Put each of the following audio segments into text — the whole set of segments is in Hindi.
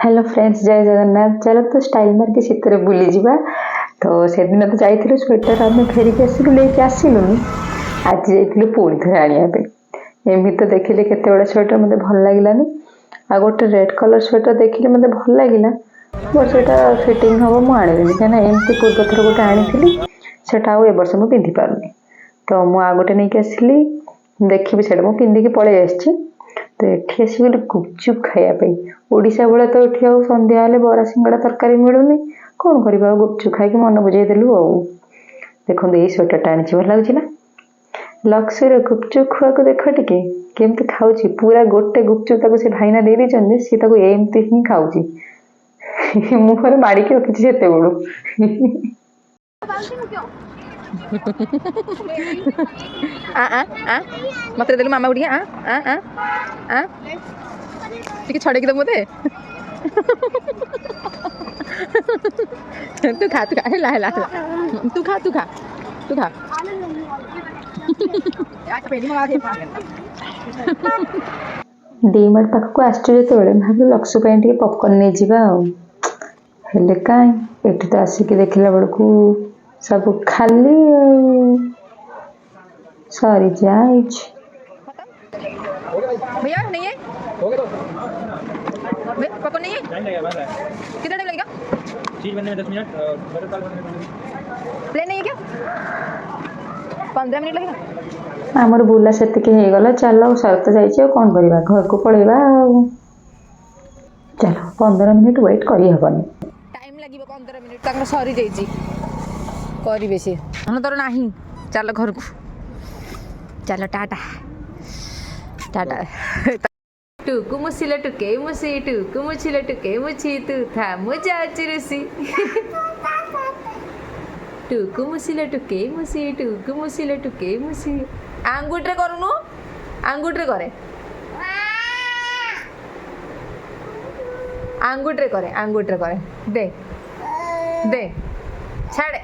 हेलो फ्रेंड्स, जय जगन्नाथ। चलो तो स्टाइल मार के शीत बुली जावा। तो से दिन तो जाइलु स्वेटर आम फेरिक आसलु लेके आसलुनि। आज जाइलु पुणी थे आने एमि तो देखिले केते बड़ा स्वेटर मते भल लागिलानि। आ गोटे रेड कलर स्वेटर देखिले मते भल लागिला, बट सेटा फिटिंग हबो मु आनिबिनि काना एमती पूर्व थर गोटे आनिथिली सेटा आ ए वर्ष मु पिंधि पारुनी। तो मु आ गोटे नेकी आसिली, देखिबि सेटा मु पिंधिकी पळै आछि। तो एठी आसी गले गुपचुप खाया पे ओडिशा बेले तो एठी आ संध्या हेले बरा सिंगड़ा तरकारी मिलुनी, कौन करबा गुपचुप खाई के मन बुझे देलु। आ देखो ए स्वेटर टा आनिछि, भल लागुछि ना। लक्ष्य गुपचुप खुआ को देख टिके केमती खाउछि, पूरा गोटे गुपचुप ताको से भाईना दे देछन जे सी ताको एमती ही खाउछि। मुहर मारी के रखिछि सेते बडू। मत देलु मामा उड़िया टिके छड़े के मते। तू खा हेला हेला तू खा डीमार्ट पाख को आसछु जेतेबेले भाबु लक्ष्य पई टिके पॉपकॉर्न नै जिबा आ हेले काई एठी तो आसी के देखिला बडकू सब खाली सॉरी जाइछ। भैया नहीं है पॉपकॉर्न नहीं है, कितना टाइम लगेगा? चीज बनने में 10 मिनट, बटर दाल बनने में प्लेन नहीं है क्या? 15 मिनट लगेगा। हमर बुला सेति के हे गला, चलो सरत जाइछे कोन करबा, घर को पळेबा। चलो 15 मिनट वेट करी हबनी, टाइम लागिबो 15 मिनट तक सरी जाइछि करिबे से हम तोर नाही। चलो घर को चलो, टाटा टाटा। टुकु मुसिला टुके मुसी टुकु मुसिला टुके मुसी तू था मुजा चिरसी। टुकु मुसिला टुके मुसी टुकु मुसिला टुके मुसी। आंगुठरे करूनु, आंगुठरे करे, आंगुठरे करे दे दे छाड़े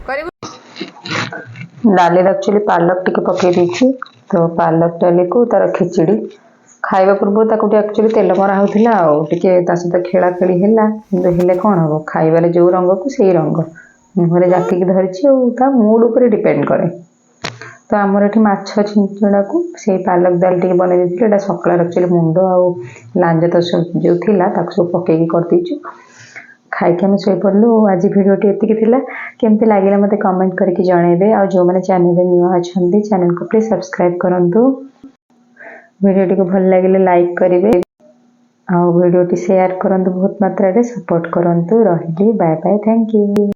करिबु। डाली एक्चुअली पालक टिके पके दीची, तो पालक डाली को तार खिचड़ी खाइबा पूर्व ताको एक्चुअली तेल मरा होथिला आ टिके ता सहित खेला खेली हेला, किंतु हेले कोन हबो खाइबाले जो रंग को सेही रंग मुहरे जाकी के धरिछि आ ता मूड ऊपर डिपेंड करे। तो हमर एठी माछ छिंचड़ा को से पालक दाल टिके बने देथिले, एटा सकला एक्चुअली मुंडो आ लांज तो जो थिला ताको सब पके के कर दीछु। खाई के हम सोई पड़लु। आज वीडियो एतिक थिला, केमती लागिला मते कमेंट करके जणाइबे। आ जो माने चैनल रे न्यू अछंदी चैनल को प्लीज सब्सक्राइब करंतु। वीडियो को भल लागिले लाइक करिवे आ वीडियो टी शेयर करंतु, बहुत मात्रा रे सपोर्ट करंतु। रहिली बाय बाय, थैंक यू।